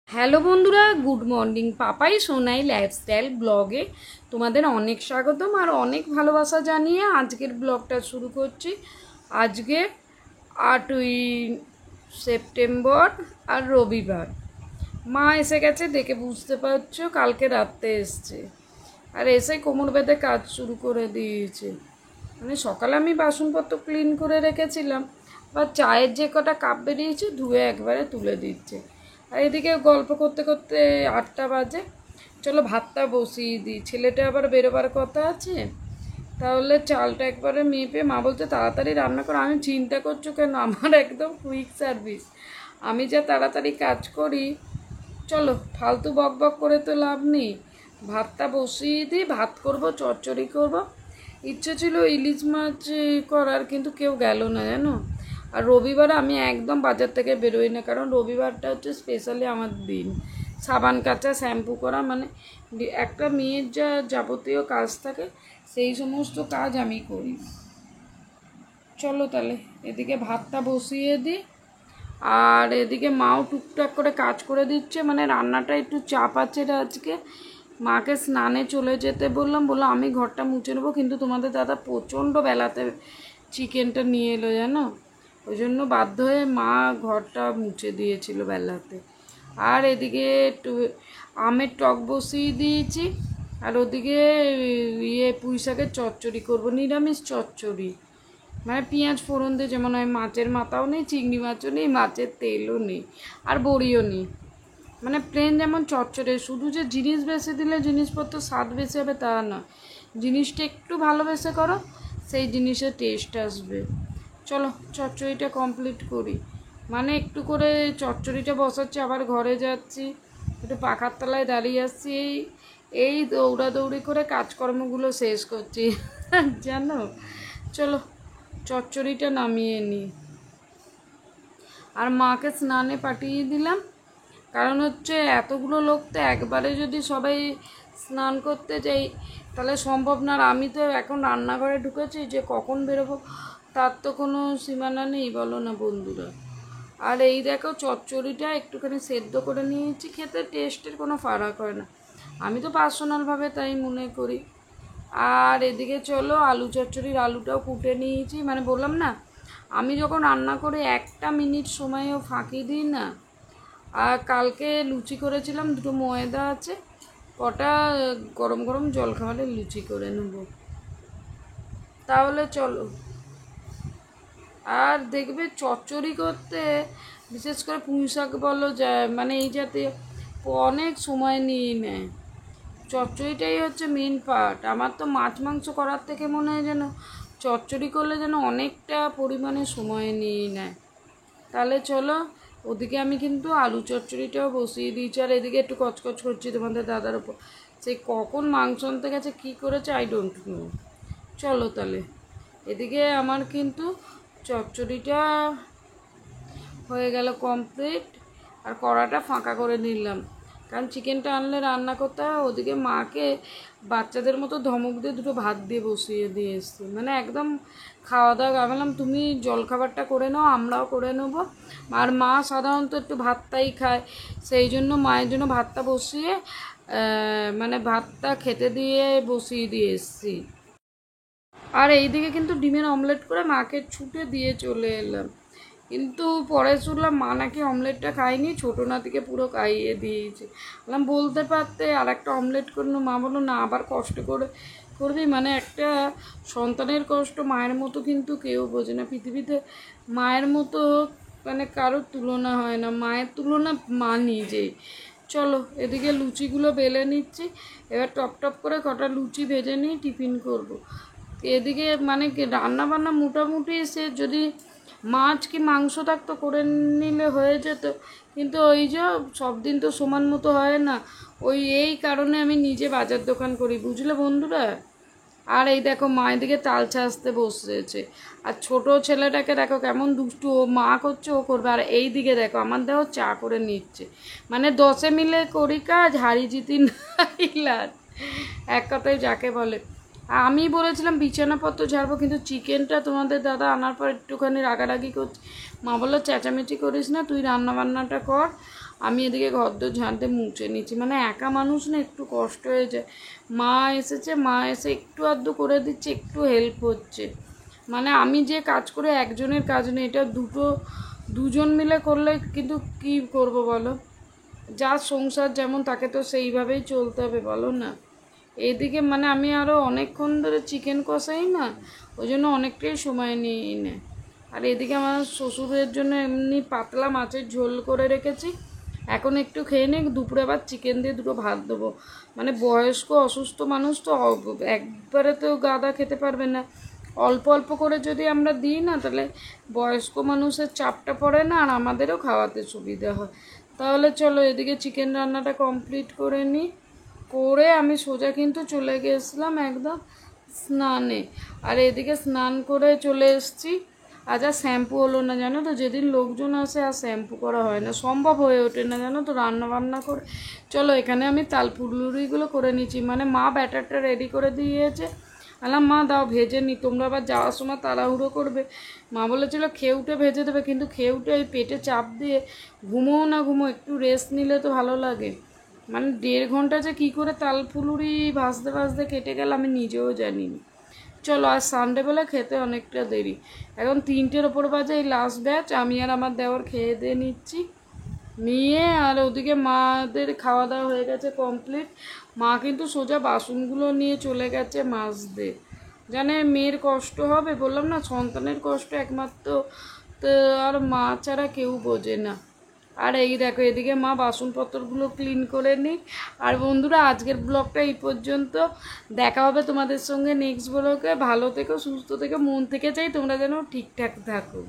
Hello বন্ধুরা, good morning. Papai Sonai lifestyle ব্লগে তোমাদের অনেক স্বাগতম আর অনেক ভালোবাসা জানিয়ে আজকের ব্লগটা শুরু করছি। আজকে 8ই সেপ্টেম্বর আর রবিবার। মা এসে গেছে, দেখে বুঝতে পারছো, কালকে রাত্রে এসছে আর এসে কোমর বেঁধে কাজ শুরু করে দিয়েছে। মানে সকালে আমি বাসনপত্র ক্লিন করে রেখেছিলাম, বা চায়ের যে কটা কাপ বেরিয়েছে ধুয়ে একবারে তুলে দিচ্ছে। আর এদিকে গল্প করতে করতে 8টা বাজে। চলো ভাতটা বসিয়ে দিই, ছেলেটা আবার বেরোবার কথা আছে, তাহলে চালটা একবারে মেপে। মা বলছে তাড়াতাড়ি রান্না করো। আমি চিন্তা করছো কেন, আমার একদম কুইক সার্ভিস, আমি যা তাড়াতাড়ি কাজ করি। চলো ফালতু বক বক করে তো লাভ নেই, ভাতটা বসিয়ে দিই। ভাত করব, চচ্চড়ি করব। ইচ্ছে ছিল ইলিশ মাছ করার, কিন্তু কেউ গেল না জানো। আর রবিবার আমি একদম বাজার থেকে বেরোই না, কারণ রবিবারটা হচ্ছে স্পেশালি আমার দিন। সাবান কাচা, শ্যাম্পু করা, মানে একটা মেয়ের যা যাবতীয় কাজ থাকে সেই সমস্ত কাজ আমি করি। চলো তাহলে এদিকে ভাতটা বসিয়ে দিই, আর এদিকে মাও টুকটাক করে কাজ করে দিচ্ছে। মানে রান্নাটা একটু চাপ আছে আজকে। মাকে স্নানে চলে যেতে বললাম, আমি ঘরটা মুছে নেবো, কিন্তু তোমাদের দাদা প্রচণ্ড বেলাতে চিকেনটা নিয়ে এলো জানো, ওই জন্য বাধ্য হয়ে মা ঘরটা মুছে দিয়েছিল বেলাতে। আর এদিকে একটু আমের টক বসিয়ে দিয়েছি, আর ওদিকে পুঁই শাকের চচ্চড়ি করবো, নিরামিষ চচ্চড়ি। মানে পেঁয়াজ ফোড়ন দিয়ে, যেমন হয় মাছের মাথাও নেই, চিংড়ি মাছও নেই, মাছের তেলও নেই, আর বড়িও নেই। মানে প্লেন যেমন চচ্চড়ে, শুধু যে জিনিস বেছে দিলে জিনিসপত্র স্বাদ বেশি হবে তা না, জিনিসটা একটু ভালোবেসে করো, সেই জিনিসের টেস্ট আসবে। চলো চচ্চড়িটা কমপ্লিট করি। মানে একটু করে চচ্চড়িটা বসাচ্ছি, আবার ঘরে যাচ্ছি, একটু পাখার তলায় দাঁড়িয়ে আসছি, এই দৌড়াদৌড়ি করে কাজকর্মগুলো শেষ করছি জানো। চলো চচ্চড়িটা নামিয়ে নিই, আর মাকে স্নানে পাঠিয়ে দিলাম। কারণ হচ্ছে এতগুলো লোক তো একবারে যদি সবাই স্নান করতে যাই তাহলে সম্ভব না। আর আমি তো এখন রান্নাঘরে ঢুকেছি, যে কখন বেরোবো তার তো কোনো সীমানা নেই, বলো না বন্ধুরা। আর এই দেখো চচ্চড়িটা একটুখানি সেদ্ধ করে নিয়েছি, খেতে টেস্টের কোনো ফারাক হয় না, আমি তো পার্সোনালভাবে তাই মনে করি। আর এদিকে চলো আলু চচ্চড়ির আলুটাও কুটে নিয়েছি। মানে বললাম না, আমি যখন রান্না করে 1 মিনিট সময়ও ফাঁকি দিই না। আর কালকে লুচি করেছিলাম, 2টো ময়দা আছে, কটা গরম গরম জল খাবারে লুচি করে নেব। তাহলে চলো। আর দেখবে চচ্চড়ি করতে, বিশেষ করে পুঁই শাক বলো, মানে এই জাতীয় অনেক সময় নিয়ে নেয়। চচ্চড়িটাই হচ্ছে মেন পার্ট। আমার তো মাছ মাংস করার থেকে মনে হয় যেন চচ্চড়ি করলে যেন অনেকটা পরিমাণে সময় নিয়ে নেয়। তাহলে চলো, ওদিকে আমি কিন্তু আলু চচ্চড়িটাও বসিয়ে দিয়েছি, আর এদিকে একটু কচকচ করছি তোমাদের দাদার ওপর। সেই কখন মাংস আনতে গেছে, কী করেছে আই ডোন্ট নো। চলো তাহলে, এদিকে আমার কিন্তু চচ্চড়িটা হয়ে গেল কমপ্লিট, আর কড়াটা ফাঁকা করে নিলাম, কারণ চিকেনটা আনলে রান্না করতে হয়। ওদিকে মাকে বাচ্চাদের মতো ধমক দিয়ে 2টো ভাত দিয়ে বসিয়ে দিয়ে এসছি। মানে একদম খাওয়া দাওয়া, বললাম তুমি জলখাবারটা করে নাও, আমরাও করে নেবো। আর মা সাধারণত একটু ভাতটাই খায়, সেই জন্য মায়ের জন্য ভাতটা বসিয়ে, মানে ভাতটা খেতে দিয়ে বসিয়ে দিয়ে এসছি। আর এইদিকে কিন্তু ডিমের অমলেট করে মাকে ছুটে দিয়ে চলে এলাম, কিন্তু পরে শুনলাম মা নাকি অমলেটটা খায়নি, ছোটো নাতিকে পুরো খাইয়ে দিয়েছে। বললাম বলতে পারতে আর একটা অমলেট করলো। মা বললো না, আবার কষ্ট করে করবি। মানে একটা সন্তানের কষ্ট মায়ের মতো কিন্তু কেউ বোঝে না পৃথিবীতে। মায়ের মতো মানে কারোর তুলনা হয় না, মায়ের তুলনা মা নিজেই। চলো এদিকে লুচিগুলো বেলে নিচ্ছি, এবার টপ টপ করে কটা লুচি ভেজে নিই, টিফিন করব। এদিকে মানে রান্না বান্না মোটামুটি, সে যদি মাছ কি মাংস থাকতো করে নিলে হয়ে যেত, কিন্তু ওই যে সব দিন তো সমান মতো হয় না। এই কারণে আমি নিজে বাজার দোকান করি, বুঝলে বন্ধুরা। আর এই দেখো মা এদিকে তাল ছাঁচতে বসেছে, আর ছোট ছেলেটাকে দেখো কেমন দুষ্টু, ও মা করছে ও করবে। আর এই দিকে দেখো আমার দেখো চা করে নিচ্ছে। মানে 10 মিলে করি কাজ, হারি জিতি নাইলাজ, এক কথায় যাকে বলে। আমি বলেছিলাম বিছানাপত্র ঝাড়বো, কিন্তু চিকেনটা তোমাদের দাদা আনার পর একটুখানি রাগারাগি করছে। মা বললো চেঁচামেচি করিস না, তুই রান্নাবান্নাটা কর, আমি এদিকে ঘরদোর ঝাঁটতে মুছে নিচ্ছি। মানে একা মানুষ না একটু কষ্ট হয়ে যায়। মা এসেছে, মা এসে একটু আধটু করে দিচ্ছে, একটু হেল্প হচ্ছে। মানে আমি যে কাজ করে একজনের কাজ নেই, এটা দুজন মিলে করলে কিন্তু কি করব বলো, যার সংসার যেমন তাকে তো সেইভাবেই চলতে হবে বলো না। এইদিকে মানে আমি আরও অনেকক্ষণ ধরে চিকেন কষাই না, ওই জন্য অনেকটাই সময় নিয়ে নেয়। আর এদিকে আমার শ্বশুরের জন্য এমনি পাতলা মাছের ঝোল করে রেখেছি, এখন একটু খেয়ে নিই, দুপুরে আবার চিকেন দিয়ে দুটো ভাত দেবো। মানে বয়স্ক অসুস্থ মানুষ তো একবারে তো গাদা খেতে পারবে না, অল্প অল্প করে যদি আমরা দিই না, তাহলে বয়স্ক মানুষের চাপটা পড়ে না, আর আমাদেরও খাওয়াতে সুবিধা হয়। তাহলে চলো এদিকে চিকেন রান্নাটা কমপ্লিট করে নিই। করে আমি সোজা কিন্তু চলে গিয়েছিলাম একদম স্নানে। আর এদিকে স্নান করে চলে এসেছি। আজ আর শ্যাম্পু হলো না জানো তো, যেদিন লোকজন আসে আর শ্যাম্পু করা হয় না, সম্ভব হয়ে ওঠে না জানো তো রান্না বান্না করে। চলো এখানে আমি তালপুরুরিগুলো করে নিচ্ছি। মানে মা ব্যাটারটা রেডি করে দিয়েছে, আলাম মা দাও ভেজে নি, তোমরা আবার যাওয়ার সময় তাড়াহুড়ো করবে। মা বলেছিল খেয়ে উঠে ভেজে দেবে, কিন্তু খেয়ে উঠে ওই পেটে চাপ দিয়ে ঘুমোও না ঘুমো, একটু রেস্ট নিলে তো ভালো লাগে। মানে 1.5 ঘন্টা যে কী করে তালফুলুরি ভাজতে ভাজতে কেটে গেল আমি নিজেও জানিনি। চলো আজ সানডেবেলা খেতে অনেকটা দেরি, এখন 3টের ওপর বাজে, এই লাস্ট ব্যাচ। আমি আর আমার দেওয়ার খেয়ে দিয়ে নিচ্ছি, নিয়ে আর ওদিকে মাদের খাওয়া দাওয়া হয়ে গেছে কমপ্লিট। মা কিন্তু সোজা বাসনগুলো নিয়ে চলে গেছে মাজতে। জানে মেয়ের কষ্ট হবে, বললাম না সন্তানের কষ্ট একমাত্র তো আর মা ছাড়া কেউ বোঝে না। আর এই দেখো এদিকে মা বাসনপত্রগুলো ক্লিন করে নিই। আর বন্ধুরা আজকের ব্লগটা এই পর্যন্ত, দেখা হবে তোমাদের সঙ্গে নেক্সট ব্লগে। ভালো থেকো, সুস্থ থেকো, মন থেকে চাই তোমরা যেন ঠিকঠাক থাকো।